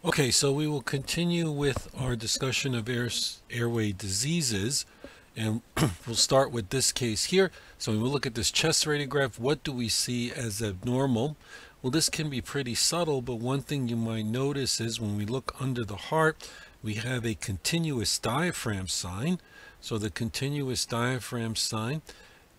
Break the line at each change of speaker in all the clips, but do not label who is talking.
Okay, so we will continue with our discussion of airway diseases, and we'll start with this case here. So when we look at this chest radiograph, what do we see as abnormal? Well, this can be pretty subtle, but one thing you might notice is when we look under the heart, we have a continuous diaphragm sign. So the continuous diaphragm sign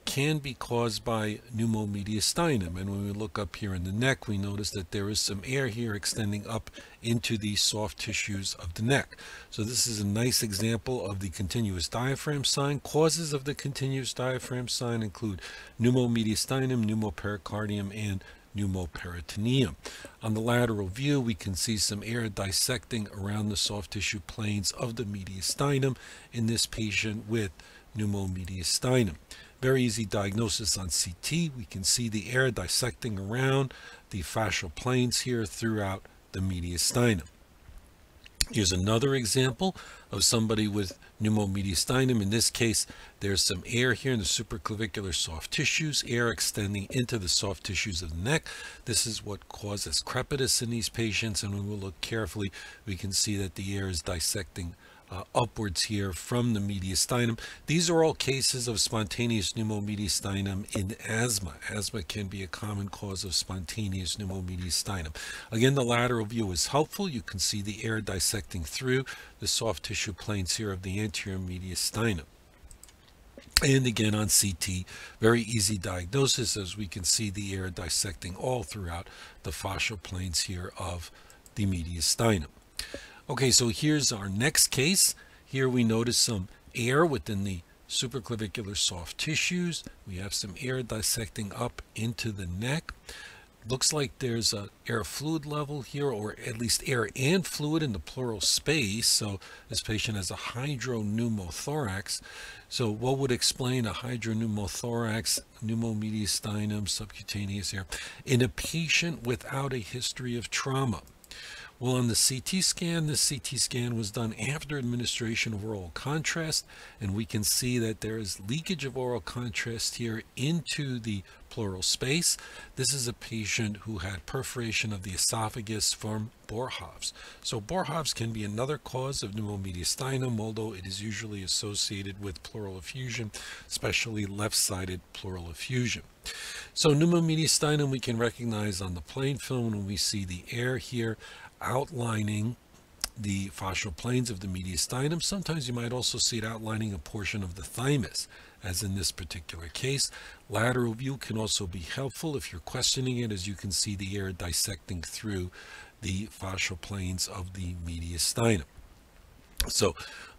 can be caused by pneumomediastinum, and when we look up here in the neck, we notice that there is some air here extending up into the soft tissues of the neck. So this is a nice example of the continuous diaphragm sign. Causes of the continuous diaphragm sign include pneumomediastinum, pneumopericardium, and pneumoperitoneum. On the lateral view, we can see some air dissecting around the soft tissue planes of the mediastinum in this patient with pneumomediastinum. Very easy diagnosis on CT. We can see the air dissecting around the fascial planes here throughout the mediastinum. Here's another example of somebody with pneumomediastinum. In this case, there's some air here in the supraclavicular soft tissues, air extending into the soft tissues of the neck. This is what causes crepitus in these patients, and when we look carefully, we can see that the air is dissecting upwards here from the mediastinum. These are all cases of spontaneous pneumomediastinum in asthma. Asthma can be a common cause of spontaneous pneumomediastinum. Again, the lateral view is helpful. You can see the air dissecting through the soft tissue planes here of the anterior mediastinum. And again on CT, very easy diagnosis, as we can see the air dissecting all throughout the fascial planes here of the mediastinum. Okay, so here's our next case. Here we notice some air within the supraclavicular soft tissues. We have some air dissecting up into the neck. Looks like there's a air fluid level here, or at least air and fluid in the pleural space. So this patient has a hydropneumothorax. So what would explain a hydropneumothorax, pneumomediastinum, subcutaneous air in a patient without a history of trauma? Well, on the CT scan, this CT scan was done after administration of oral contrast, and we can see that there is leakage of oral contrast here into the pleural space. This is a patient who had perforation of the esophagus from Boerhaave. So Boerhaave can be another cause of pneumomediastinum, although it is usually associated with pleural effusion, especially left-sided pleural effusion. So pneumomediastinum we can recognize on the plain film when we see the air here outlining the fascial planes of the mediastinum. Sometimes you might also see it outlining a portion of the thymus, as in this particular case. Lateral view can also be helpful if you're questioning it, as you can see the air dissecting through the fascial planes of the mediastinum. So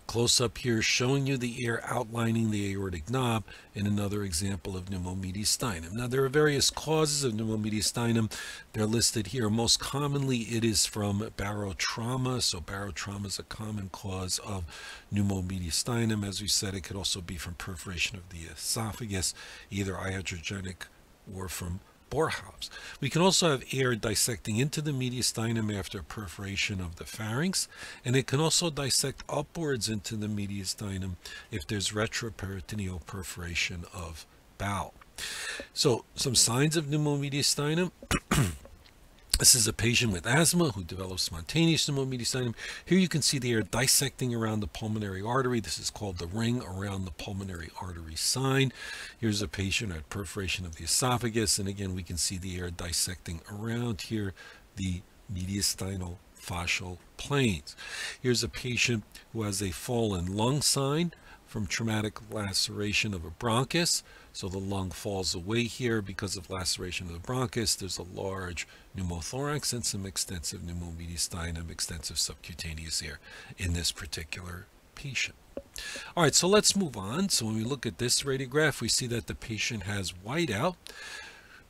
close up here showing you the air outlining the aortic knob in another example of pneumomediastinum. Now there are various causes of pneumomediastinum. They're listed here. Most commonly it is from barotrauma. So barotrauma is a common cause of pneumomediastinum. As we said, it could also be from perforation of the esophagus, either iatrogenic or from Boerhaave. We can also have air dissecting into the mediastinum after perforation of the pharynx, and it can also dissect upwards into the mediastinum if there's retroperitoneal perforation of bowel. So some signs of pneumomediastinum. This is a patient with asthma who develops spontaneous pneumomediastinum. Here you can see the air dissecting around the pulmonary artery. This is called the ring around the pulmonary artery sign. Here's a patient at perforation of the esophagus, and again we can see the air dissecting around here the mediastinal fascial planes. Here's a patient who has a fallen lung sign from traumatic laceration of a bronchus. So the lung falls away here because of laceration of the bronchus. There's a large pneumothorax and some extensive pneumomediastinum, extensive subcutaneous air in this particular patient. All right, so let's move on. So when we look at this radiograph, we see that the patient has whiteout.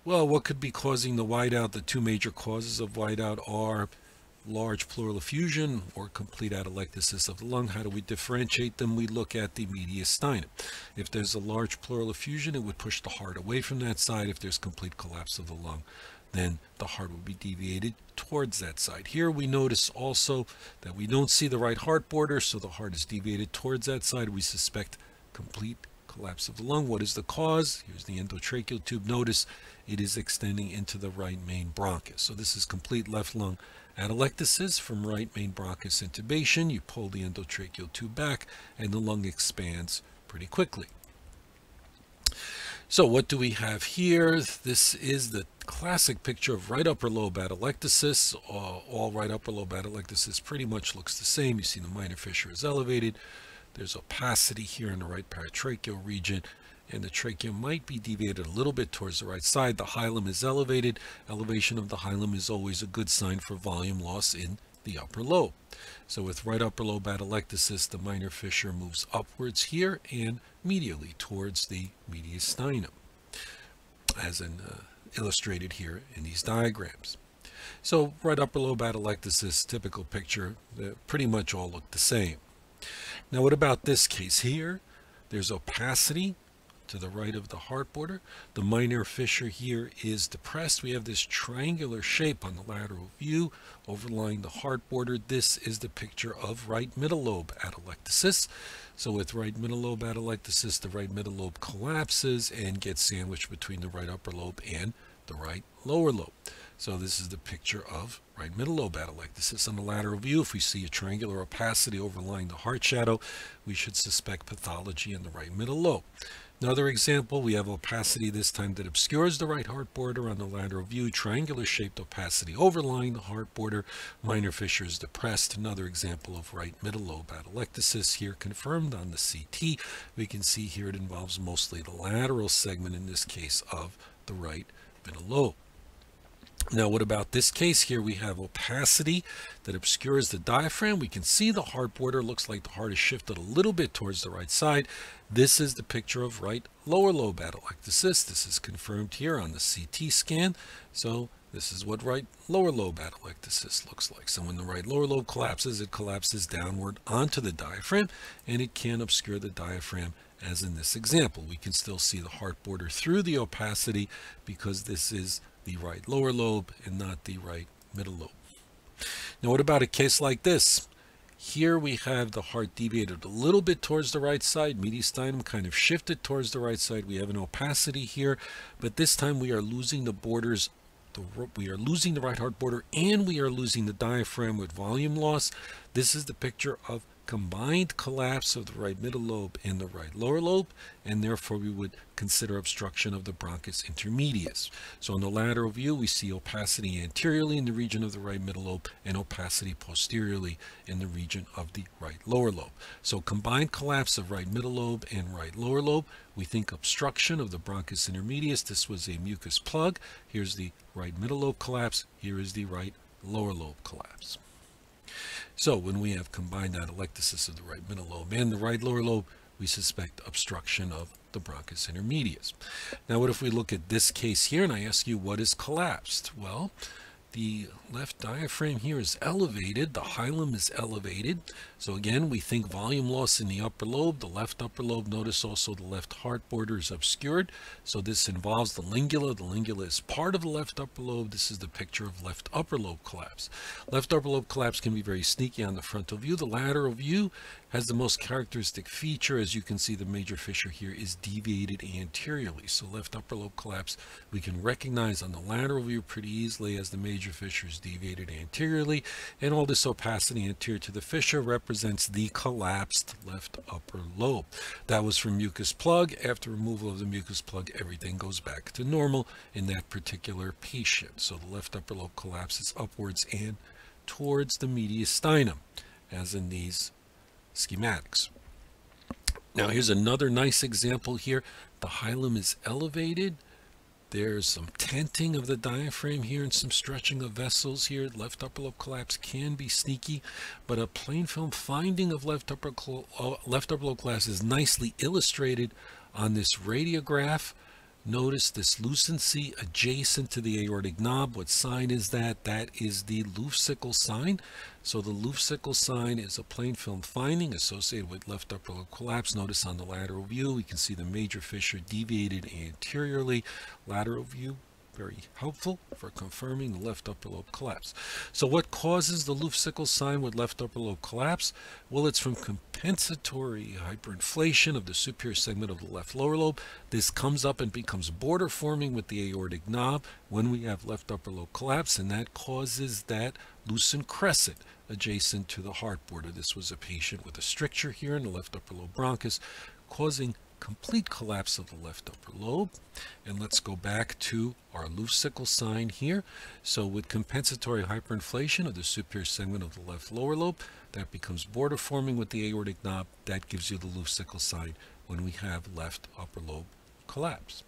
Well, what could be causing the whiteout? The two major causes of whiteout are large pleural effusion or complete atelectasis of the lung. How do we differentiate them? We look at the mediastinum. If there's a large pleural effusion, it would push the heart away from that side. If there's complete collapse of the lung, then the heart will be deviated towards that side. Here we notice also that we don't see the right heart border, so the heart is deviated towards that side. We suspect complete collapse of the lung. What is the cause? Here's the endotracheal tube. Notice it is extending into the right main bronchus. So this is complete left lung atelectasis from right main bronchus intubation. You pull the endotracheal tube back and the lung expands pretty quickly. So what do we have here? This is the classic picture of right upper lobe atelectasis. All right upper lobe atelectasis pretty much looks the same. You see the minor fissure is elevated. There's opacity here in the right paratracheal region, and the trachea might be deviated a little bit towards the right side. The hilum is elevated. Elevation of the hilum is always a good sign for volume loss in the upper lobe. So with right upper lobe atelectasis, the minor fissure moves upwards here and medially towards the mediastinum, as illustrated here in these diagrams. So right upper lobe atelectasis, typical picture, they pretty much all look the same. Now what about this case here? There's opacity to the right of the heart border. The minor fissure here is depressed. We have this triangular shape on the lateral view overlying the heart border. This is the picture of right middle lobe atelectasis. So with right middle lobe atelectasis, the right middle lobe collapses and gets sandwiched between the right upper lobe and the right lower lobe. So this is the picture of right middle lobe atelectasis. On the lateral view, if we see a triangular opacity overlying the heart shadow, we should suspect pathology in the right middle lobe. Another example, we have opacity this time that obscures the right heart border on the lateral view, triangular shaped opacity overlying the heart border, minor fissure is depressed. Another example of right middle lobe atelectasis here confirmed on the CT. We can see here it involves mostly the lateral segment, in this case, of the right middle lobe. Now what about this case? Here we have opacity that obscures the diaphragm. We can see the heart border. Looks like the heart is shifted a little bit towards the right side. This is the picture of right lower lobe atelectasis. This is confirmed here on the CT scan. So this is what right lower lobe atelectasis looks like. So when the right lower lobe collapses, it collapses downward onto the diaphragm, and it can obscure the diaphragm, as in this example. We can still see the heart border through the opacity because this is the right lower lobe and not the right middle lobe. Now what about a case like this? Here we have the heart deviated a little bit towards the right side, mediastinum kind of shifted towards the right side. We have an opacity here, but this time we are losing the borders. We are losing the right heart border and we are losing the diaphragm with volume loss. This is the picture of combined collapse of the right middle lobe and the right lower lobe, and therefore we would consider obstruction of the bronchus intermedius. So in the lateral view, we see opacity anteriorly in the region of the right middle lobe and opacity posteriorly in the region of the right lower lobe. So combined collapse of right middle lobe and right lower lobe, we think obstruction of the bronchus intermedius. This was a mucus plug. Here's the right middle lobe collapse. Here is the right lower lobe collapse. So when we have combined atelectasis of the right middle lobe and the right lower lobe, we suspect obstruction of the bronchus intermedius. Now what if we look at this case here and I ask you what is collapsed? Well, the left diaphragm here is elevated, the hilum is elevated. So again, we think volume loss in the upper lobe, the left upper lobe. Notice also the left heart border is obscured. So this involves the lingula. The lingula is part of the left upper lobe. This is the picture of left upper lobe collapse. Left upper lobe collapse can be very sneaky on the frontal view. The lateral view has the most characteristic feature. As you can see, the major fissure here is deviated anteriorly. So left upper lobe collapse we can recognize on the lateral view pretty easily as the major fissure is deviated anteriorly, and all this opacity anterior to the fissure represents the collapsed left upper lobe. That was from mucus plug. After removal of the mucus plug, everything goes back to normal in that particular patient. So the left upper lobe collapses upwards and towards the mediastinum, as in these schematics. Now here's another nice example here. The hilum is elevated. There's some tenting of the diaphragm here and some stretching of vessels here. Left upper lobe collapse can be sneaky, but a plain film finding of left upper lobe collapse is nicely illustrated on this radiograph. Notice this lucency adjacent to the aortic knob. What sign is that? That is the Loof-Sickle sign. So the Loof-Sickle sign is a plain film finding associated with left upper lobe collapse. Notice on the lateral view, we can see the major fissure deviated anteriorly. Lateral view, Very helpful for confirming the left upper lobe collapse. So what causes the Luf-Sickle sign with left upper lobe collapse? Well, it's from compensatory hyperinflation of the superior segment of the left lower lobe. This comes up and becomes border forming with the aortic knob when we have left upper lobe collapse, and that causes that lucent crescent adjacent to the heart border. This was a patient with a stricture here in the left upper lobe bronchus, causing complete collapse of the left upper lobe. And let's go back to our Luf-Sickle sign here. So with compensatory hyperinflation of the superior segment of the left lower lobe, that becomes border forming with the aortic knob. That gives you the Luf-Sickle sign when we have left upper lobe collapse.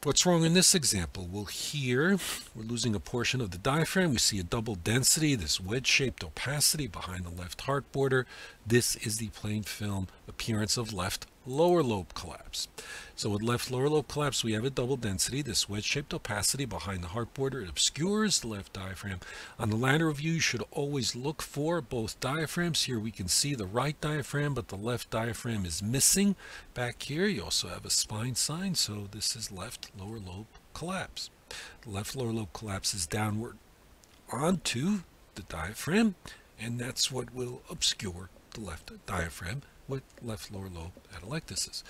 What's wrong in this example? Well, here we're losing a portion of the diaphragm. We see a double density, this wedge-shaped opacity behind the left heart border. This is the plain film appearance of left lower lobe collapse. So with left lower lobe collapse, we have a double density, this wedge-shaped opacity behind the heart border. It obscures the left diaphragm. On the lateral view, you should always look for both diaphragms. Here we can see the right diaphragm, but the left diaphragm is missing. Back here, you also have a spine sign, so this is left lower lobe collapse. The left lower lobe collapses downward onto the diaphragm, and that's what will obscure the left diaphragm with left lower lobe atelectasis.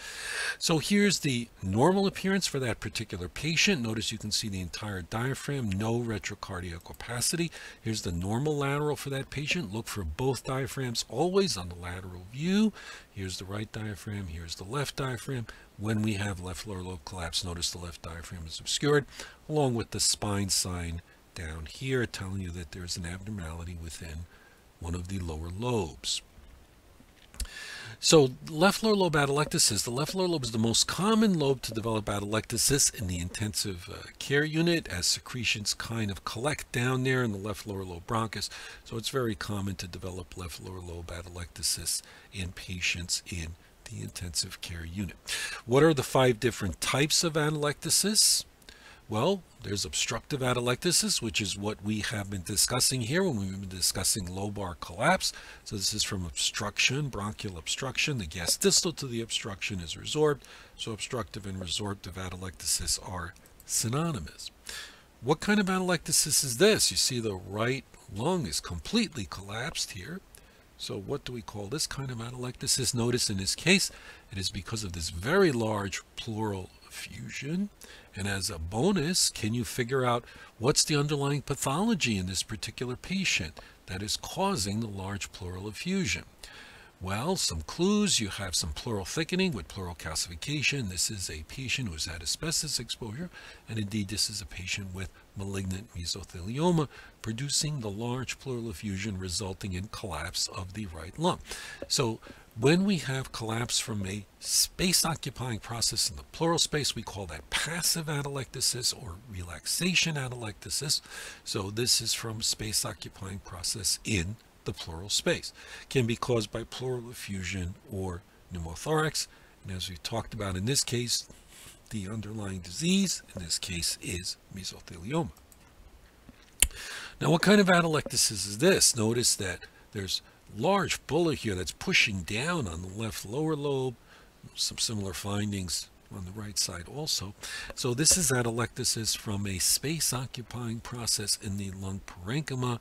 So here's the normal appearance for that particular patient. Notice you can see the entire diaphragm, no retrocardiac opacity. Here's the normal lateral for that patient. Look for both diaphragms always on the lateral view. Here's the right diaphragm, here's the left diaphragm. When we have left lower lobe collapse, notice the left diaphragm is obscured, along with the spine sign down here telling you that there's an abnormality within one of the lower lobes. So left lower lobe atelectasis, the left lower lobe is the most common lobe to develop atelectasis in the intensive care unit, as secretions kind of collect down there in the left lower lobe bronchus. So it's very common to develop left lower lobe atelectasis in patients in the intensive care unit. What are the 5 different types of atelectasis? Well, there's obstructive atelectasis, which is what we have been discussing here when we've been discussing lobar collapse. So this is from obstruction, bronchial obstruction. The gas distal to the obstruction is resorbed. So obstructive and resorptive atelectasis are synonymous. What kind of atelectasis is this? You see the right lung is completely collapsed here. So what do we call this kind of atelectasis? Notice in this case, it is because of this very large pleural effusion. And as a bonus, can you figure out what's the underlying pathology in this particular patient that is causing the large pleural effusion? Well, some clues. You have some pleural thickening with pleural calcification. This is a patient who has had asbestos exposure, and indeed this is a patient with malignant mesothelioma, producing the large pleural effusion resulting in collapse of the right lung. So when we have collapse from a space-occupying process in the pleural space, we call that passive atelectasis or relaxation atelectasis. So this is from space-occupying process in the pleural space. Can be caused by pleural effusion or pneumothorax. And as we talked about in this case, the underlying disease in this case is mesothelioma. Now, what kind of atelectasis is this? Notice that there's large bulla here that's pushing down on the left lower lobe. Some similar findings on the right side also. So this is atelectasis from a space-occupying process in the lung parenchyma.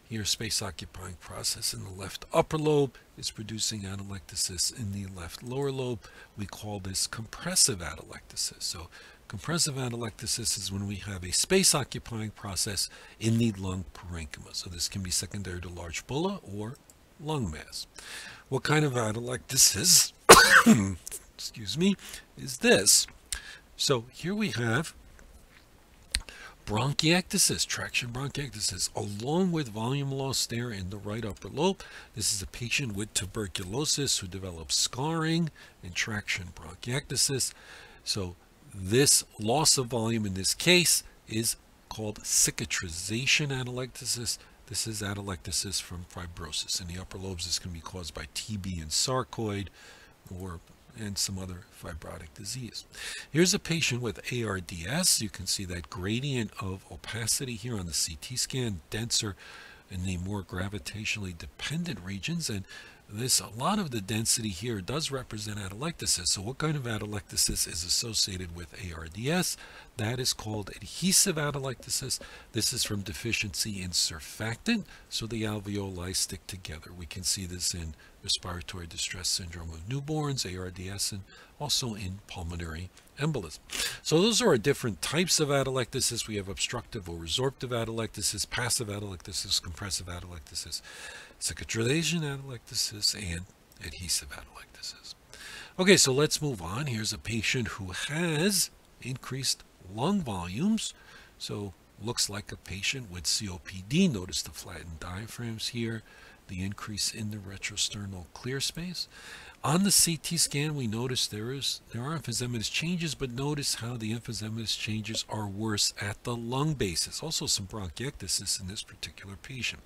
Here, space-occupying process in the left upper lobe is producing atelectasis in the left lower lobe. We call this compressive atelectasis. So compressive atelectasis is when we have a space-occupying process in the lung parenchyma. So this can be secondary to large bulla or lung mass. What kind of atelectasis, excuse me, is this? So here we have bronchiectasis, traction bronchiectasis, along with volume loss there in the right upper lobe. This is a patient with tuberculosis who develops scarring and traction bronchiectasis. So this loss of volume in this case is called cicatrization atelectasis. This is atelectasis from fibrosis. In the upper lobes, this can be caused by TB and sarcoid and some other fibrotic disease. Here's a patient with ARDS. You can see that gradient of opacity here on the CT scan, denser in the more gravitationally dependent regions. And a lot of the density here does represent atelectasis. So what kind of atelectasis is associated with ARDS? That is called adhesive atelectasis. This is from deficiency in surfactant, so the alveoli stick together. We can see this in respiratory distress syndrome of newborns, ARDS, and also in pulmonary embolism. So those are our different types of atelectasis. We have obstructive or resorptive atelectasis, passive atelectasis, compressive atelectasis, Cicatrization Atelectasis, and adhesive atelectasis. Okay, so let's move on. Here's a patient who has increased lung volumes. So looks like a patient with COPD. Notice the flattened diaphragms here, the increase in the retrosternal clear space. On the CT scan, we notice there are emphysematous changes, but notice how the emphysematous changes are worse at the lung bases. Also some bronchiectasis in this particular patient.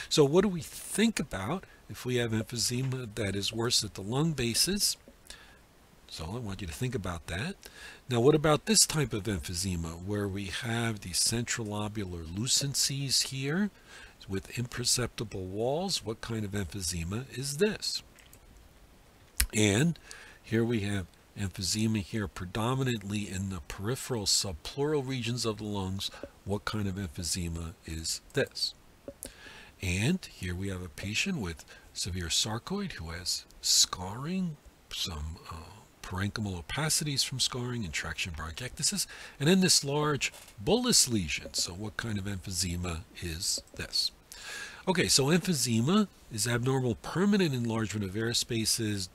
So what do we think about if we have emphysema that is worse at the lung bases? So I want you to think about that. Now, what about this type of emphysema where we have these centrilobular lucencies here with imperceptible walls? What kind of emphysema is this? And here we have emphysema here predominantly in the peripheral subpleural regions of the lungs. What kind of emphysema is this? And here we have a patient with severe sarcoid who has scarring, some parenchymal opacities from scarring and traction bronchiectasis, and then this large bullous lesion. So what kind of emphysema is this? Okay, so emphysema is abnormal permanent enlargement of air spaces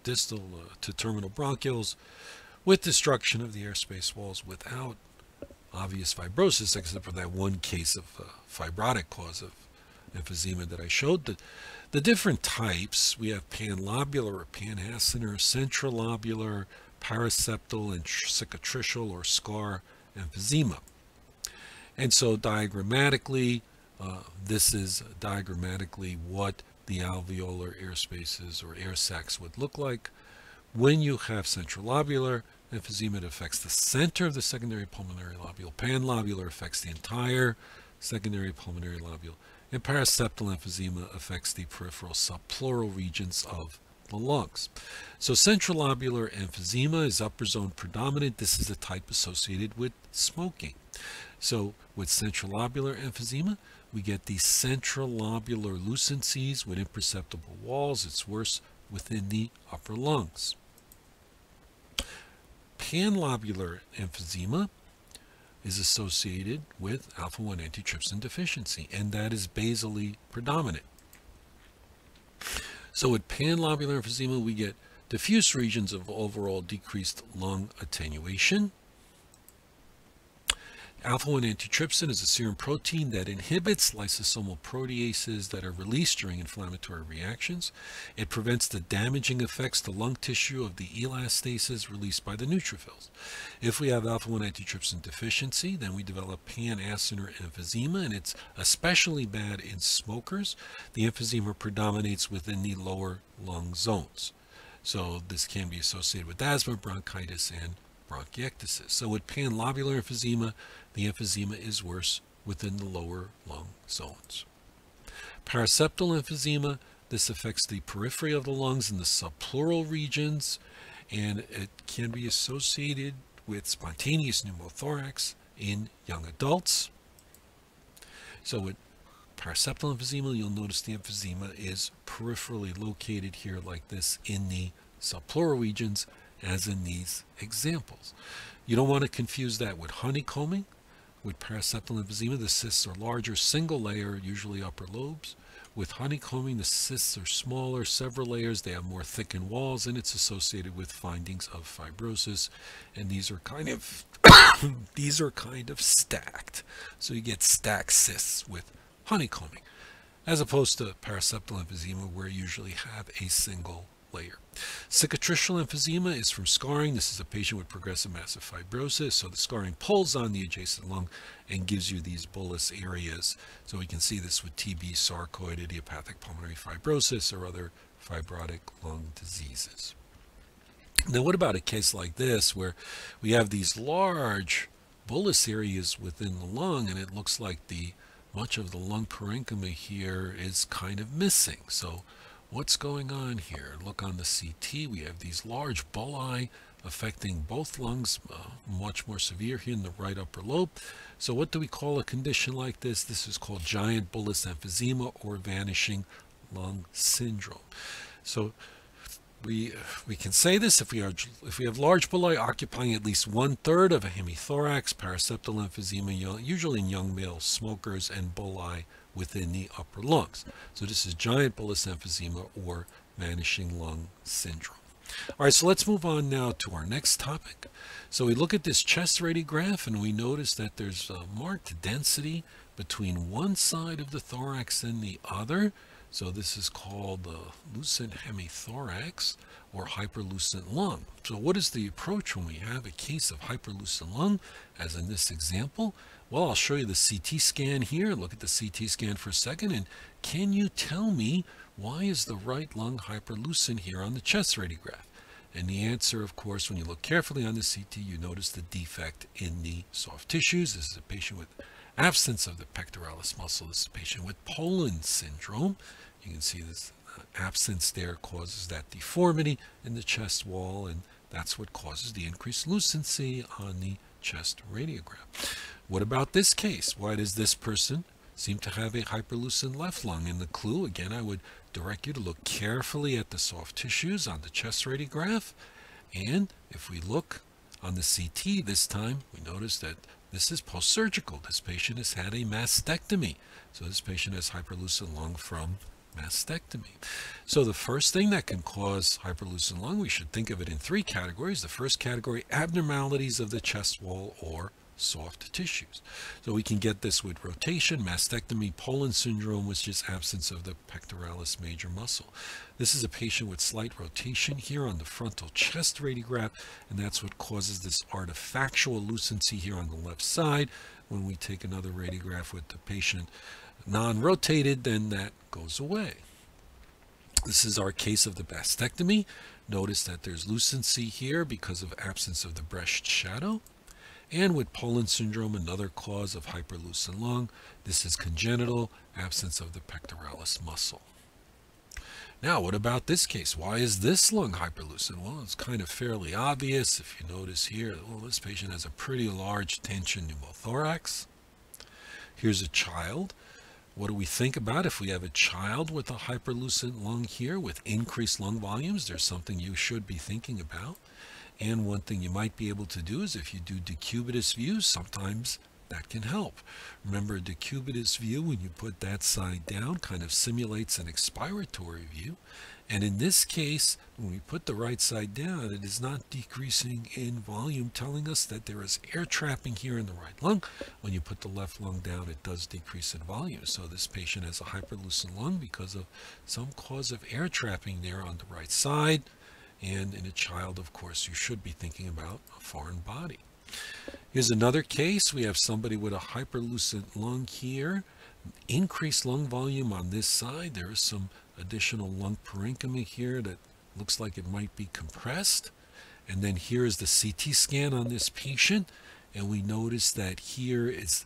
distal to terminal bronchioles with destruction of the airspace walls without obvious fibrosis, except for that one case of fibrotic cause of emphysema that I showed. The different types, we have panlobular or panhacenar, centrilobular, paraseptal, and cicatricial or scar emphysema. And so diagrammatically, this is diagrammatically what the alveolar air spaces or air sacs would look like. When you have centrilobular emphysema, it affects the center of the secondary pulmonary lobule. Panlobular affects the entire secondary pulmonary lobule. And paraseptal emphysema affects the peripheral subpleural regions of the lungs. So centrilobular emphysema is upper zone predominant. This is a type associated with smoking. So with centrilobular emphysema, we get these centrilobular lucencies with imperceptible walls. It's worse within the upper lungs. Panlobular emphysema is associated with alpha-1 antitrypsin deficiency, and that is basally predominant. So with panlobular emphysema, we get diffuse regions of overall decreased lung attenuation. Alpha-1 antitrypsin is a serum protein that inhibits lysosomal proteases that are released during inflammatory reactions. It prevents the damaging effects to lung tissue of the elastases released by the neutrophils. If we have alpha-1 antitrypsin deficiency, then we develop pan-acinar emphysema, and it's especially bad in smokers. The emphysema predominates within the lower lung zones. So this can be associated with asthma, bronchitis, and bronchiectasis. So with panlobular emphysema, the emphysema is worse within the lower lung zones. Paraseptal emphysema, this affects the periphery of the lungs in the subpleural regions, and it can be associated with spontaneous pneumothorax in young adults. So with paraseptal emphysema, you'll notice the emphysema is peripherally located here like this in the subpleural regions, as in these examples. You don't want to confuse that with honeycombing. With paraseptal emphysema, the cysts are larger, single layer, usually upper lobes. With honeycombing, the cysts are smaller, several layers, they have more thickened walls, and it's associated with findings of fibrosis. And these are kind of stacked. So you get stacked cysts with honeycombing, as opposed to paraseptal emphysema, where you usually have a single layer. Cicatricial emphysema is from scarring. This is a patient with progressive massive fibrosis. So the scarring pulls on the adjacent lung and gives you these bullous areas. So we can see this with TB, sarcoid, idiopathic pulmonary fibrosis, or other fibrotic lung diseases. Now, what about a case like this where we have these large bullous areas within the lung, and it looks like much of the lung parenchyma here is kind of missing? So what's going on here? Look on the CT, we have these large bullae affecting both lungs, much more severe here in the right upper lobe. So what do we call a condition like this? This is called giant bullous emphysema or vanishing lung syndrome. So we can say this if we have large bullae occupying at least 1/3 of a hemithorax, paraseptal emphysema, usually in young male smokers, and bullae within the upper lungs. So this is giant bullous emphysema or vanishing lung syndrome. All right, so let's move on now to our next topic. So we look at this chest radiograph and we notice that there's a marked density between one side of the thorax and the other. So this is called the lucent hemithorax or hyperlucent lung. So what is the approach when we have a case of hyperlucent lung, as in this example? Well, I'll show you the CT scan here. Look at the CT scan for a second, and can you tell me why is the right lung hyperlucent here on the chest radiograph? And the answer, of course, when you look carefully on the CT, you notice the defect in the soft tissues. This is a patient with absence of the pectoralis muscle. This is a patient with Poland syndrome. You can see this absence there causes that deformity in the chest wall, and that's what causes the increased lucency on the chest radiogram. What about this case? Why does this person seem to have a hyperlucent left lung? And the clue, again, I would direct you to look carefully at the soft tissues on the chest radiograph. And if we look on the CT this time, we notice that this is post-surgical. This patient has had a mastectomy. So this patient has hyperlucent lung from mastectomy. So the first thing that can cause hyperlucent lung, we should think of it in 3 categories. The first category, abnormalities of the chest wall or soft tissues. So we can get this with rotation, mastectomy, Poland syndrome, which is absence of the pectoralis major muscle. This is a patient with slight rotation here on the frontal chest radiograph, and that's what causes this artifactual lucency here on the left side. When we take another radiograph with the patient non-rotated, then that goes away. This is our case of the mastectomy. Notice that there's lucency here because of absence of the breast shadow. And with Poland syndrome, another cause of hyperlucent lung, this is congenital, absence of the pectoralis muscle. Now, what about this case? Why is this lung hyperlucent? Well, it's kind of fairly obvious. If you notice here, well, this patient has a pretty large tension pneumothorax. Here's a child. What do we think about if we have a child with a hyperlucent lung here with increased lung volumes? There's something you should be thinking about. And one thing you might be able to do is if you do decubitus views, sometimes that can help. Remember, a decubitus view, when you put that side down, kind of simulates an expiratory view. And in this case, when we put the right side down, it is not decreasing in volume, telling us that there is air trapping here in the right lung. When you put the left lung down, it does decrease in volume. So this patient has a hyperlucent lung because of some cause of air trapping there on the right side. And in a child, of course, you should be thinking about a foreign body. Here's another case. We have somebody with a hyperlucent lung here. Increased lung volume on this side. There is some additional lung parenchyma here that looks like it might be compressed. And then here is the CT scan on this patient. And we notice that here is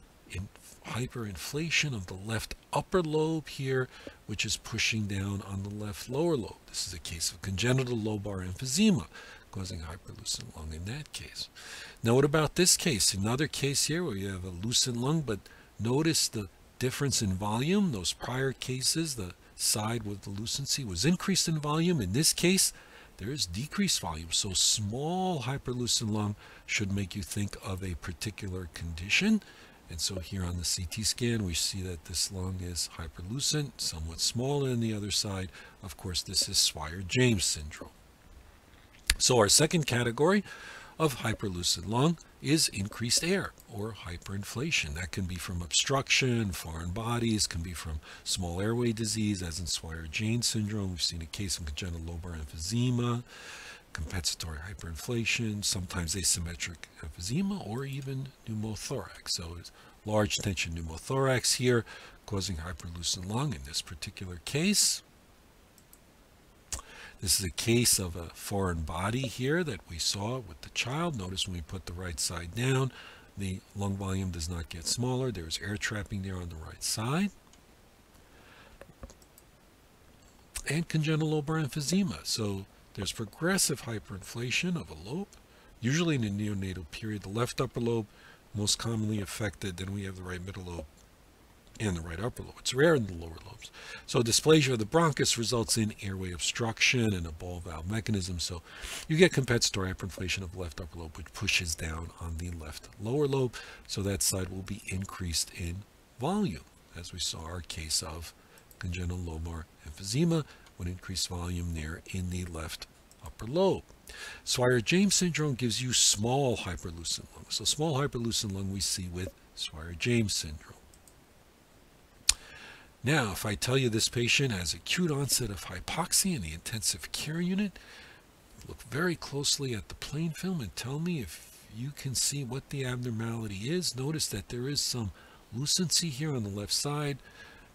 hyperinflation of the left upper lobe here, which is pushing down on the left lower lobe. This is a case of congenital lobar emphysema, causing hyperlucent lung in that case. Now, what about this case? Another case here where you have a lucent lung, but notice the difference in volume. Those prior cases, the side with the lucency was increased in volume. In this case, there is decreased volume. So small hyperlucent lung should make you think of a particular condition. And so here on the CT scan, we see that this lung is hyperlucent, somewhat smaller than the other side. Of course, this is Swyer-James syndrome. So our second category of hyperlucent lung is increased air or hyperinflation. That can be from obstruction, foreign bodies, can be from small airway disease, as in Swyer-James syndrome. We've seen a case of congenital lobar emphysema, compensatory hyperinflation, sometimes asymmetric emphysema, or even pneumothorax. So it's large tension pneumothorax here causing hyperlucent lung in this particular case. This is a case of a foreign body here that we saw with the child. Notice when we put the right side down, the lung volume does not get smaller. There's air trapping there on the right side. and congenital lobar emphysema. So there's progressive hyperinflation of a lobe, usually in the neonatal period. The left upper lobe most commonly affected. Then we have the right middle lobe and the right upper lobe. It's rare in the lower lobes. So dysplasia of the bronchus results in airway obstruction and a ball valve mechanism. So you get compensatory hyperinflation of the left upper lobe, which pushes down on the left lower lobe. So that side will be increased in volume, as we saw our case of congenital lobar emphysema with increased volume there in the left upper lobe. Swyer-James syndrome gives you small hyperlucent lung. So small hyperlucent lung we see with Swyer-James syndrome. Now, if I tell you this patient has acute onset of hypoxia in the intensive care unit, look very closely at the plain film and tell me if you can see what the abnormality is. Notice that there is some lucency here on the left side.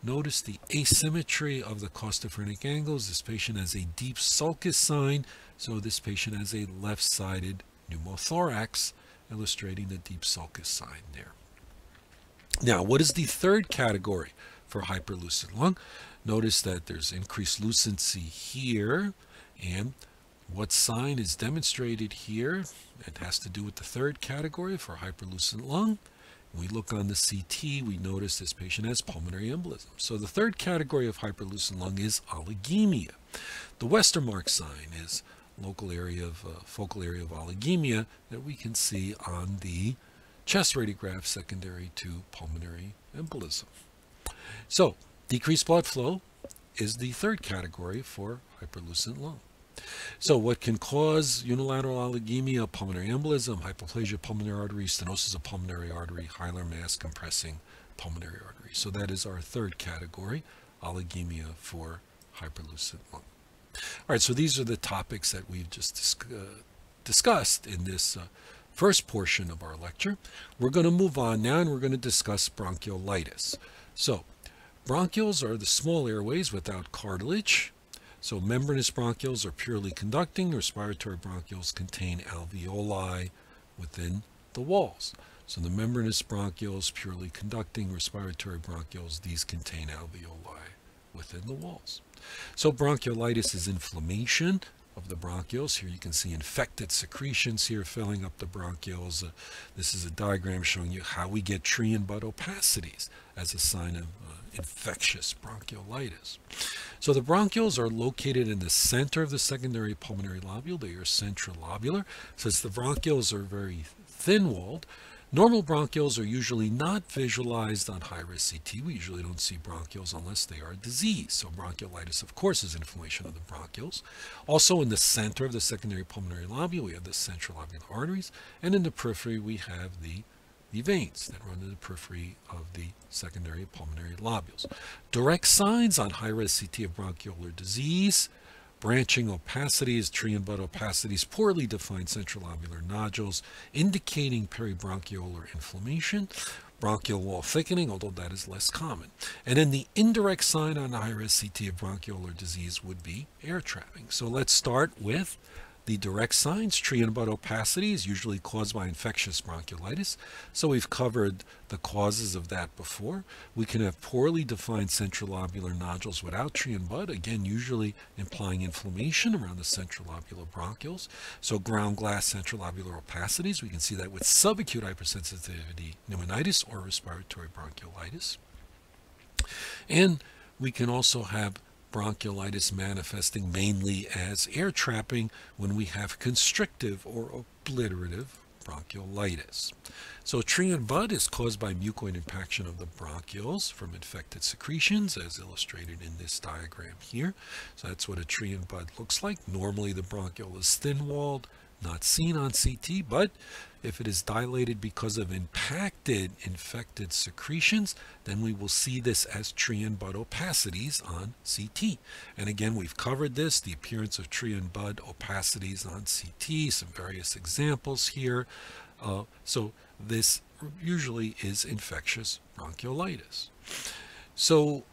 Notice the asymmetry of the costophrenic angles. This patient has a deep sulcus sign, so this patient has a left-sided pneumothorax, illustrating the deep sulcus sign there. Now, what is the third category for hyperlucent lung? Notice that there's increased lucency here, and what sign is demonstrated here? It has to do with the third category for hyperlucent lung. When we look on the CT, we notice this patient has pulmonary embolism. So the third category of hyperlucent lung is oligemia. The Westermarck sign is focal area of oligemia that we can see on the chest radiograph secondary to pulmonary embolism. So decreased blood flow is the third category for hyperlucent lung. So what can cause unilateral oligemia? Pulmonary embolism, hypoplasia of pulmonary artery, stenosis of pulmonary artery, hilar mass compressing pulmonary artery. So that is our third category, oligemia for hyperlucent lung. All right, so these are the topics that we've just discussed in this first portion of our lecture. We're going to move on now and we're going to discuss bronchiolitis. So bronchioles are the small airways without cartilage. So membranous bronchioles are purely conducting. Respiratory bronchioles contain alveoli within the walls. So the membranous bronchioles, purely conducting. Respiratory bronchioles, these contain alveoli within the walls. So bronchiolitis is inflammation of the bronchioles. Here you can see infected secretions here filling up the bronchioles. This is a diagram showing you how we get tree and bud opacities as a sign of infectious bronchiolitis. So the bronchioles are located in the center of the secondary pulmonary lobule. They are centrilobular. Since the bronchioles are very thin-walled, normal bronchioles are usually not visualized on high-res CT. We usually don't see bronchioles unless they are diseased. So bronchiolitis, of course, is inflammation of the bronchioles. Also in the center of the secondary pulmonary lobule, we have the centrilobular arteries, and in the periphery, we have the veins that run in the periphery of the secondary pulmonary lobules. Direct signs on high-res CT of bronchiolar disease: branching opacities, tree and bud opacities, poorly defined centrilobular nodules indicating peribronchiolar inflammation, bronchial wall thickening, although that is less common. And then the indirect sign on high-res CT of bronchiolar disease would be air trapping. So let's start with the direct signs. Tree and bud opacity is usually caused by infectious bronchiolitis. So we've covered the causes of that before. We can have poorly defined centrilobular nodules without tree and bud, again, usually implying inflammation around the centrilobular bronchioles. So ground glass centrilobular opacities, we can see that with subacute hypersensitivity pneumonitis or respiratory bronchiolitis. And we can also have bronchiolitis manifesting mainly as air trapping when we have constrictive or obliterative bronchiolitis. So tree and bud is caused by mucoid impaction of the bronchioles from infected secretions, as illustrated in this diagram here. So that's what a tree and bud looks like. Normally the bronchiole is thin-walled, not seen on CT, but if it is dilated because of impacted infected secretions, then we will see this as tree and bud opacities on CT. And again, we've covered this, the appearance of tree and bud opacities on CT, some various examples here. So this usually is infectious bronchiolitis. So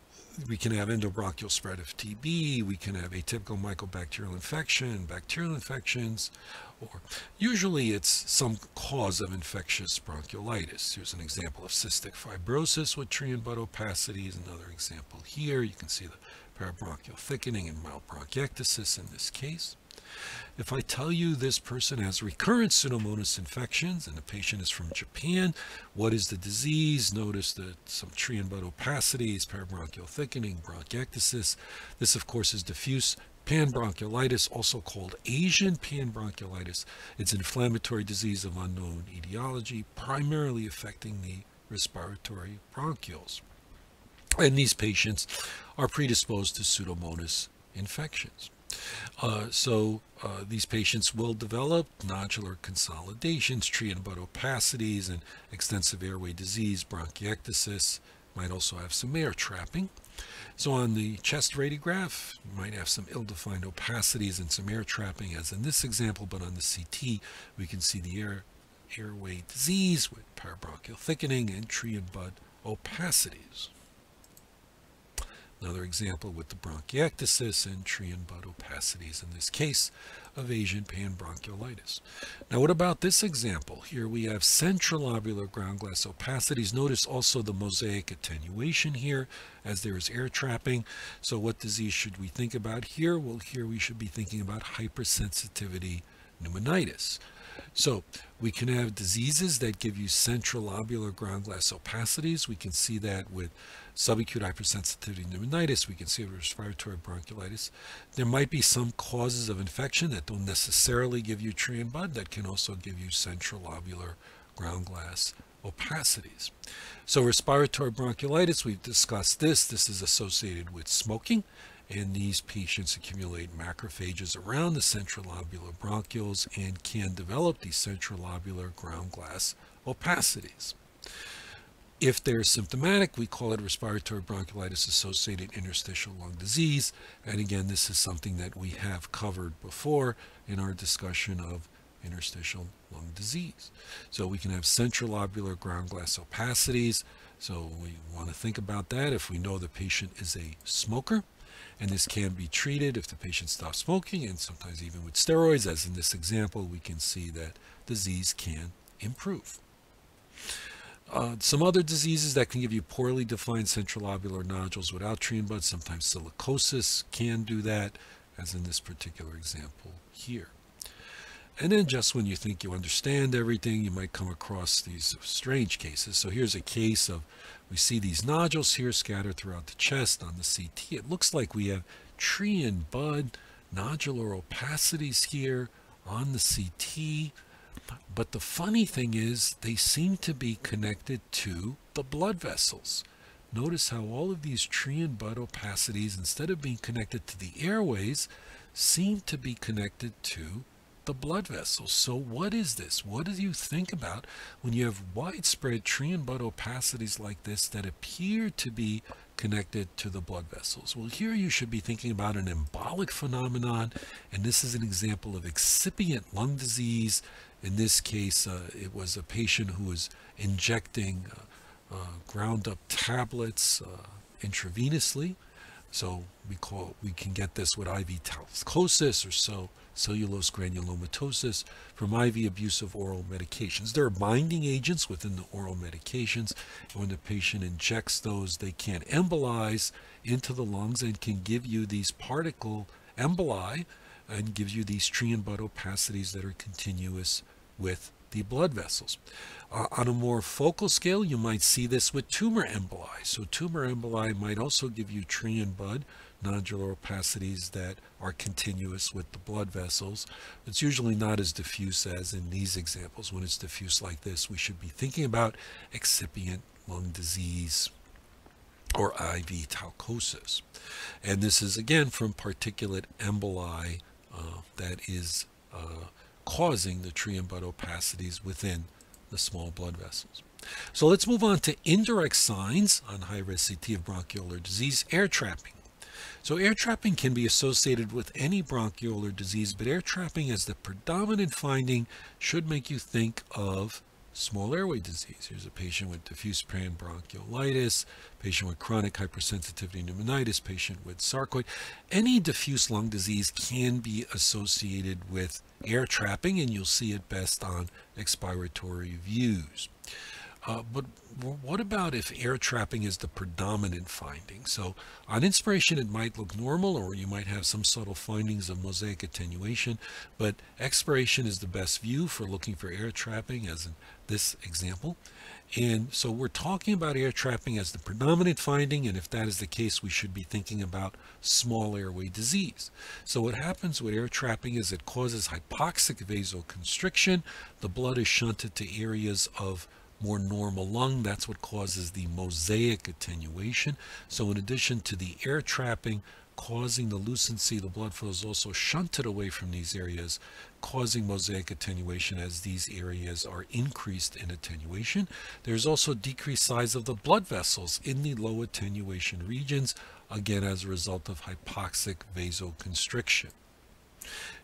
we can have endobronchial spread of TB, we can have atypical mycobacterial infection, bacterial infections, or usually it's some cause of infectious bronchiolitis. Here's an example of cystic fibrosis with tree and bud opacities. Another example here, you can see the parabronchial thickening and mild bronchiectasis in this case. If I tell you this person has recurrent Pseudomonas infections and the patient is from Japan, what is the disease? Notice that some tree and bud opacities, parabronchial thickening, bronchiectasis. This, of course, is diffuse panbronchiolitis, also called Asian panbronchiolitis. It's an inflammatory disease of unknown etiology, primarily affecting the respiratory bronchioles. And these patients are predisposed to Pseudomonas infections. These patients will develop nodular consolidations, tree and bud opacities, and extensive airway disease, bronchiectasis, might also have some air trapping. So on the chest radiograph, you might have some ill-defined opacities and some air trapping, as in this example, but on the CT, we can see the airway disease with parabronchial thickening and tree and bud opacities. Another example with the bronchiectasis and tree and bud opacities, in this case of Asian panbronchiolitis. Now what about this example? Here we have central lobular ground glass opacities. Notice also the mosaic attenuation here, as there is air trapping. So what disease should we think about here? Well, here we should be thinking about hypersensitivity pneumonitis. So we can have diseases that give you central lobular ground glass opacities. We can see that with subacute hypersensitivity pneumonitis. We can see it with respiratory bronchiolitis. There might be some causes of infection that don't necessarily give you tree and bud, that can also give you central lobular ground glass opacities. So respiratory bronchiolitis, we've discussed this. This is associated with smoking, and these patients accumulate macrophages around the central lobular bronchioles and can develop these central lobular ground glass opacities. If they're symptomatic, we call it respiratory bronchiolitis associated interstitial lung disease. And again, this is something that we have covered before in our discussion of interstitial lung disease. So we can have central lobular ground glass opacities. So we want to think about that if we know the patient is a smoker. And this can be treated if the patient stops smoking, and sometimes even with steroids, as in this example, we can see that disease can improve. Some other diseases that can give you poorly defined central lobular nodules without tree and bud, sometimes silicosis can do that, as in this particular example here. And then just when you think you understand everything, you might come across these strange cases. So here's a case of, we see these nodules here scattered throughout the chest on the CT. It looks like we have tree and bud nodular opacities here on the CT. But the funny thing is, they seem to be connected to the blood vessels. Notice how all of these tree and bud opacities, instead of being connected to the airways, seem to be connected to the blood vessels. So what is this? What do you think about when you have widespread tree and bud opacities like this that appear to be connected to the blood vessels? Well, here you should be thinking about an embolic phenomenon, and this is an example of excipient lung disease. In this case, it was a patient who was injecting ground up tablets intravenously. So we can get this with IV talcosis or cellulose granulomatosis from IV abuse of oral medications. There are binding agents within the oral medications, and when the patient injects those, they can embolize into the lungs and can give you these particle emboli and give you these tree and bud opacities that are continuous with the blood vessels. On a more focal scale, you might see this with tumor emboli. So tumor emboli might also give you tree and bud nodular opacities that are continuous with the blood vessels. It's usually not as diffuse as in these examples. When it's diffuse like this, we should be thinking about excipient lung disease or IV talcosis. And this is again from particulate emboli that is causing the tree and bud opacities within the small blood vessels. So let's move on to indirect signs on high-risk CT of bronchiolar disease, air trapping. So air trapping can be associated with any bronchiolar disease, but air trapping as the predominant finding should make you think of small airway disease. Here's a patient with diffuse panbronchiolitis, patient with chronic hypersensitivity pneumonitis, patient with sarcoid. Any diffuse lung disease can be associated with air trapping, and you'll see it best on expiratory views. But what about if air trapping is the predominant finding? So on inspiration, it might look normal, or you might have some subtle findings of mosaic attenuation, but expiration is the best view for looking for air trapping, as in this example. And so we're talking about air trapping as the predominant finding, and if that is the case, we should be thinking about small airway disease. So what happens with air trapping is it causes hypoxic vasoconstriction. The blood is shunted to areas of more normal lung. That's what causes the mosaic attenuation. So in addition to the air trapping causing the lucency, the blood flow is also shunted away from these areas, causing mosaic attenuation as these areas are increased in attenuation. There's also decreased size of the blood vessels in the low attenuation regions, again as a result of hypoxic vasoconstriction.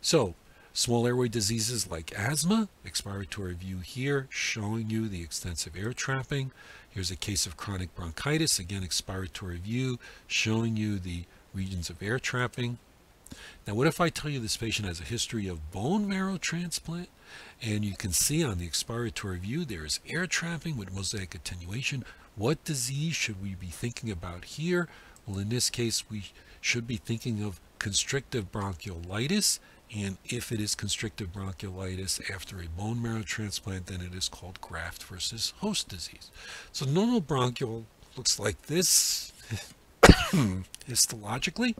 So small airway diseases like asthma, expiratory view here showing you the extensive air trapping. Here's a case of chronic bronchitis, again expiratory view showing you the regions of air trapping. Now what if I tell you this patient has a history of bone marrow transplant, and you can see on the expiratory view there is air trapping with mosaic attenuation. What disease should we be thinking about here? Well, in this case we should be thinking of constrictive bronchiolitis, and if it is constrictive bronchiolitis after a bone marrow transplant, then it is called graft versus host disease. So normal bronchiole looks like this histologically.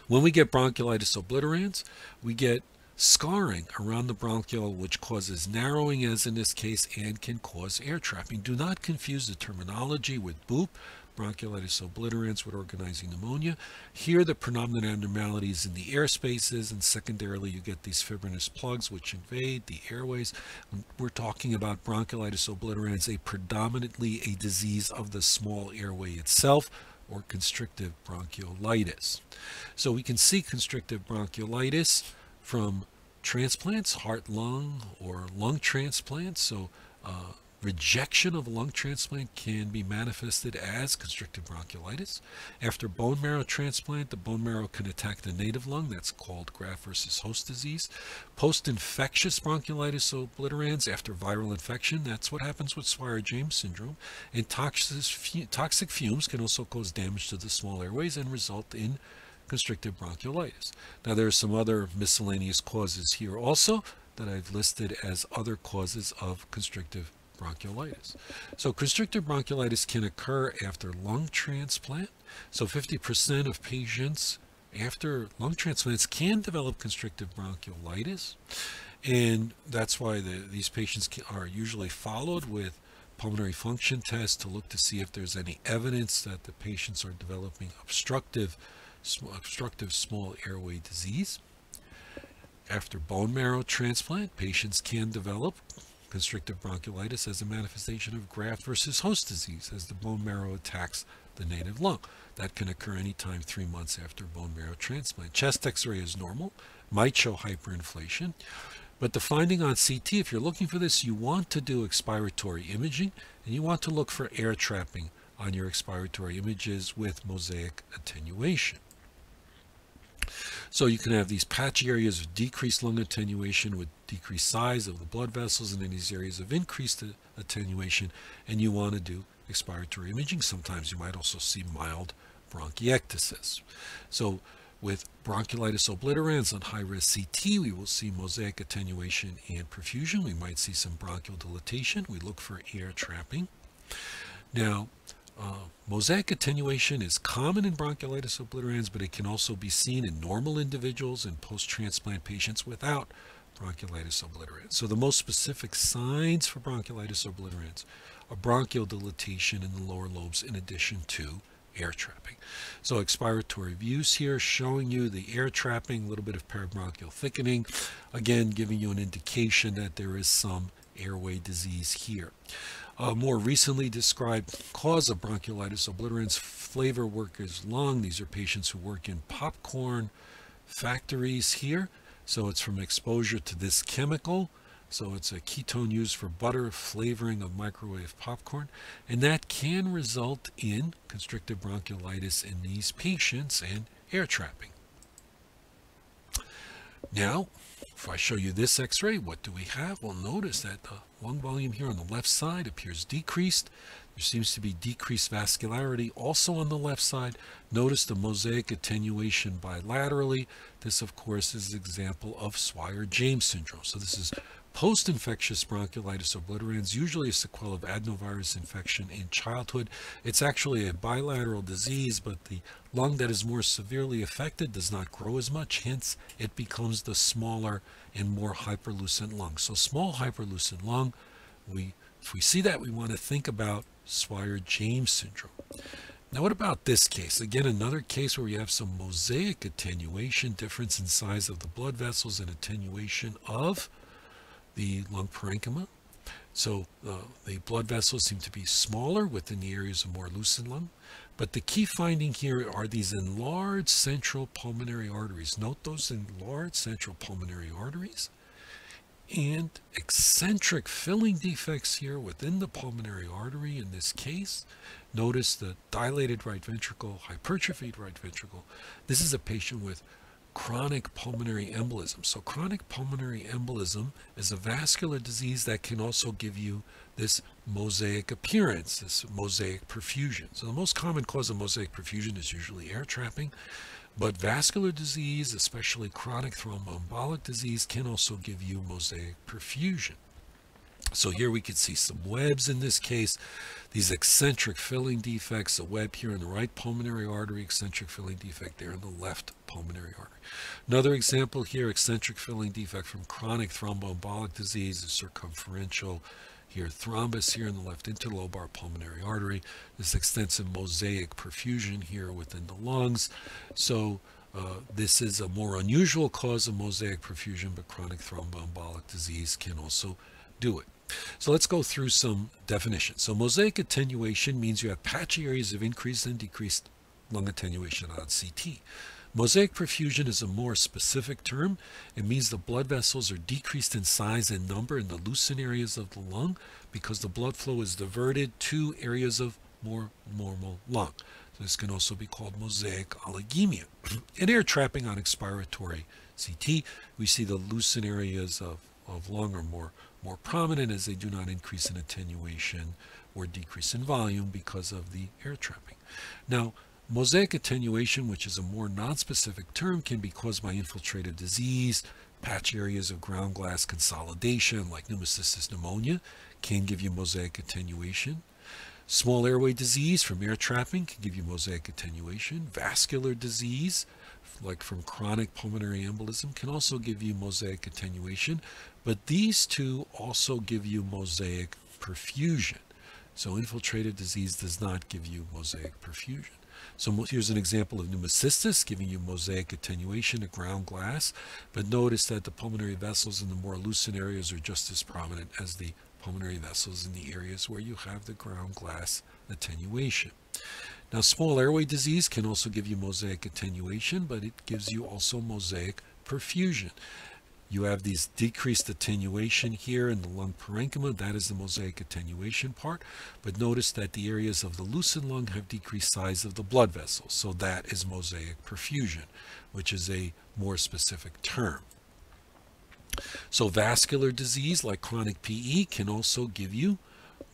When we get bronchiolitis obliterans, we get scarring around the bronchiole, which causes narrowing, as in this case, and can cause air trapping. Do not confuse the terminology with BOOP, bronchiolitis obliterans, with organizing pneumonia. Here, the predominant abnormality is in the air spaces, and secondarily, you get these fibrinous plugs which invade the airways. We're talking about bronchiolitis obliterans, predominantly a disease of the small airway itself, or constrictive bronchiolitis. So we can see constrictive bronchiolitis from transplants, heart-lung or lung transplants. So rejection of a lung transplant can be manifested as constrictive bronchiolitis. After bone marrow transplant, the bone marrow can attack the native lung. That's called graft versus host disease. Post-infectious bronchiolitis obliterans after viral infection, that's what happens with Swire-James syndrome. And toxic fumes can also cause damage to the small airways and result in constrictive bronchiolitis. Now there are some other miscellaneous causes here also that I've listed as other causes of constrictive bronchiolitis. So constrictive bronchiolitis can occur after lung transplant. So 50% of patients after lung transplants can develop constrictive bronchiolitis, and that's why these patients are usually followed with pulmonary function tests to look to see if there's any evidence that the patients are developing obstructive small airway disease. After bone marrow transplant, patients can develop constrictive bronchiolitis as a manifestation of graft versus host disease as the bone marrow attacks the native lung. That can occur anytime 3 months after bone marrow transplant. Chest x-ray is normal, might show hyperinflation, but the finding on CT, if you're looking for this, you want to do expiratory imaging, and you want to look for air trapping on your expiratory images with mosaic attenuation. So you can have these patchy areas of decreased lung attenuation with decreased size of the blood vessels, and then these areas of increased attenuation, and you want to do expiratory imaging. Sometimes you might also see mild bronchiectasis. So with bronchiolitis obliterans on high-risk CT, we will see mosaic attenuation and perfusion. We might see some bronchial dilatation. We look for air trapping. Now, mosaic attenuation is common in bronchiolitis obliterans, but it can also be seen in normal individuals and post-transplant patients without bronchiolitis obliterans. So the most specific signs for bronchiolitis obliterans are bronchial dilatation in the lower lobes in addition to air trapping. So expiratory views here showing you the air trapping, a little bit of parabronchial thickening, again giving you an indication that there is some airway disease here. More recently described cause of bronchiolitis obliterans, flavor workers lung. These are patients who work in popcorn factories here. So it's from exposure to this chemical. So it's a ketone used for butter flavoring of microwave popcorn. And that can result in constrictive bronchiolitis in these patients and air trapping. Now, if I show you this x-ray, what do we have? Well, notice that the lung volume here on the left side appears decreased. There seems to be decreased vascularity also on the left side. Notice the mosaic attenuation bilaterally. This, of course, is an example of Swyer-James syndrome. So this is post-infectious bronchiolitis obliterans, usually a sequel of adenovirus infection in childhood. It's actually a bilateral disease, but the lung that is more severely affected does not grow as much, hence it becomes the smaller and more hyperlucent lung. So small hyperlucent lung, if we see that, we want to think about Swyer-James syndrome. Now what about this case? Again, another case where we have some mosaic attenuation, difference in size of the blood vessels and attenuation of the lung parenchyma. So the blood vessels seem to be smaller within the areas of more lucent lung. But the key finding here are these enlarged central pulmonary arteries. Note those enlarged central pulmonary arteries and eccentric filling defects here within the pulmonary artery in this case. Notice the dilated right ventricle, hypertrophied right ventricle. This is a patient with chronic pulmonary embolism. So chronic pulmonary embolism is a vascular disease that can also give you this mosaic appearance, this mosaic perfusion. So the most common cause of mosaic perfusion is usually air trapping, but vascular disease, especially chronic thromboembolic disease, can also give you mosaic perfusion. So here we can see some webs in this case, these eccentric filling defects, a web here in the right pulmonary artery, eccentric filling defect there in the left pulmonary artery. Another example here, eccentric filling defect from chronic thromboembolic disease, a circumferential here thrombus here in the left interlobar pulmonary artery, this extensive mosaic perfusion here within the lungs. So this is a more unusual cause of mosaic perfusion, but chronic thromboembolic disease can also do it. So let's go through some definitions. So mosaic attenuation means you have patchy areas of increased and decreased lung attenuation on CT. Mosaic perfusion is a more specific term. It means the blood vessels are decreased in size and number in the lucent areas of the lung because the blood flow is diverted to areas of more normal lung. So this can also be called mosaic oligemia. In air trapping on expiratory CT, we see the lucent areas of lung are more prominent as they do not increase in attenuation or decrease in volume because of the air trapping. Now, mosaic attenuation, which is a more nonspecific term, can be caused by infiltrative disease, patch areas of ground glass consolidation like pneumocystis pneumonia can give you mosaic attenuation. Small airway disease from air trapping can give you mosaic attenuation. Vascular disease, like from chronic pulmonary embolism, can also give you mosaic attenuation, but these two also give you mosaic perfusion. So infiltrative disease does not give you mosaic perfusion. So here's an example of pneumocystis giving you mosaic attenuation at ground glass, but notice that the pulmonary vessels in the more lucent areas are just as prominent as the pulmonary vessels in the areas where you have the ground glass attenuation. Now, small airway disease can also give you mosaic attenuation, but it gives you also mosaic perfusion. You have these decreased attenuation here in the lung parenchyma. That is the mosaic attenuation part. But notice that the areas of the lucent lung have decreased size of the blood vessels. So that is mosaic perfusion, which is a more specific term. So vascular disease like chronic PE can also give you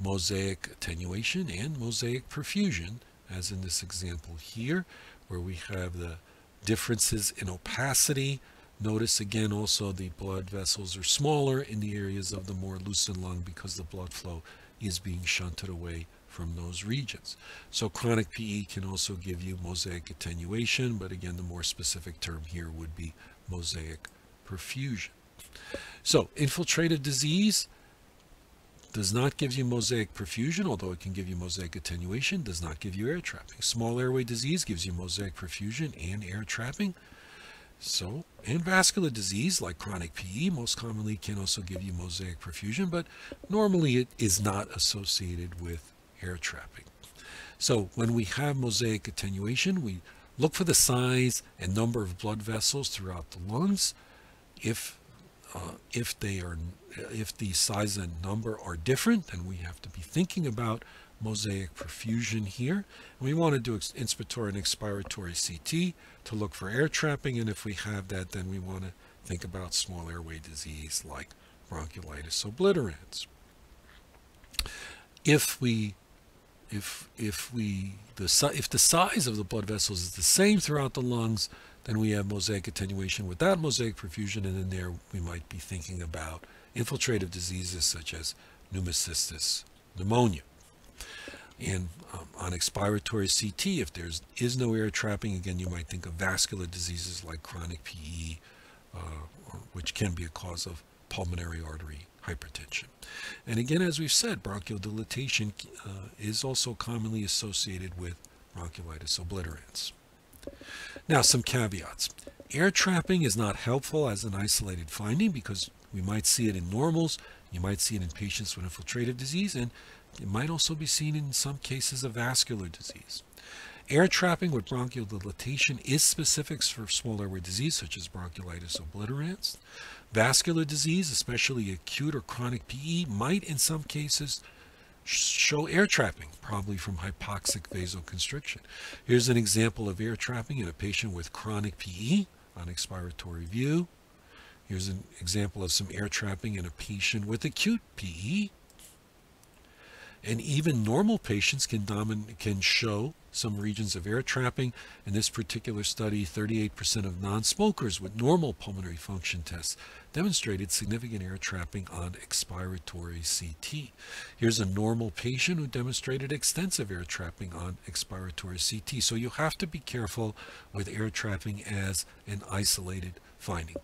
mosaic attenuation and mosaic perfusion, as in this example here, where we have the differences in opacity. Notice again also the blood vessels are smaller in the areas of the more lucent lung because the blood flow is being shunted away from those regions. So chronic PE can also give you mosaic attenuation, but again the more specific term here would be mosaic perfusion. So infiltrative disease does not give you mosaic perfusion, although it can give you mosaic attenuation, does not give you air trapping. Small airway disease gives you mosaic perfusion and air trapping. So, and vascular disease like chronic PE most commonly can also give you mosaic perfusion, but normally it is not associated with air trapping. So when we have mosaic attenuation, we look for the size and number of blood vessels throughout the lungs. If the size and number are different, then we have to be thinking about mosaic perfusion here. And we want to do inspiratory and expiratory CT to look for air trapping, and if we have that, then we want to think about small airway disease like bronchiolitis obliterans. If the size of the blood vessels is the same throughout the lungs, then we have mosaic attenuation without mosaic perfusion, and in there we might be thinking about infiltrative diseases such as pneumocystis, pneumonia. And on expiratory CT, if there is no air trapping, again, you might think of vascular diseases like chronic PE, which can be a cause of pulmonary artery hypertension. And again, as we've said, bronchial dilatation is also commonly associated with bronchiolitis obliterans. Now, some caveats. Air trapping is not helpful as an isolated finding because we might see it in normals, you might see it in patients with infiltrative disease, and it might also be seen in some cases of vascular disease. Air trapping with bronchial dilatation is specific for small airway disease such as bronchiolitis obliterans. Vascular disease, especially acute or chronic PE, might in some cases show air trapping, probably from hypoxic vasoconstriction. Here's an example of air trapping in a patient with chronic PE on expiratory view. Here's an example of some air trapping in a patient with acute PE. And even normal patients can show some regions of air trapping. In this particular study, 38% of non-smokers with normal pulmonary function tests demonstrated significant air trapping on expiratory CT. Here's a normal patient who demonstrated extensive air trapping on expiratory CT. So you have to be careful with air trapping as an isolated finding.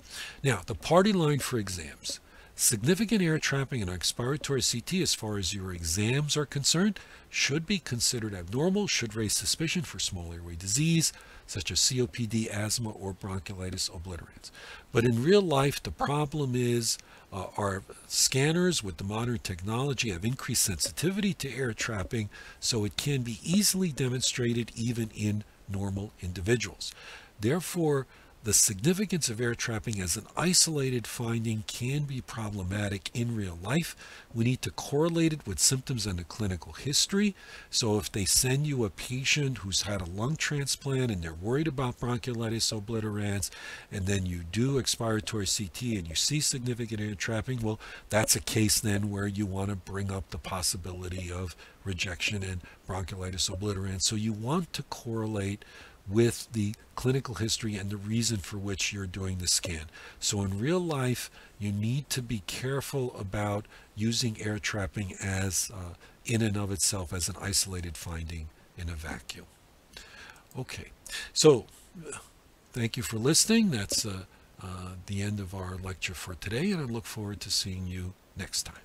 Now, the party line for exams. Significant air trapping in expiratory CT as far as your exams are concerned should be considered abnormal, should raise suspicion for small airway disease such as COPD, asthma, or bronchiolitis obliterans. But in real life, the problem is our scanners with the modern technology have increased sensitivity to air trapping, so it can be easily demonstrated even in normal individuals. Therefore, the significance of air trapping as an isolated finding can be problematic in real life. We need to correlate it with symptoms and a clinical history. So if they send you a patient who's had a lung transplant and they're worried about bronchiolitis obliterans, and then you do expiratory CT and you see significant air trapping, well, that's a case then where you want to bring up the possibility of rejection and bronchiolitis obliterans. So you want to correlate with the clinical history and the reason for which you're doing the scan. So in real life, you need to be careful about using air trapping as in and of itself as an isolated finding in a vacuum. Okay, so thank you for listening. That's the end of our lecture for today, and I look forward to seeing you next time.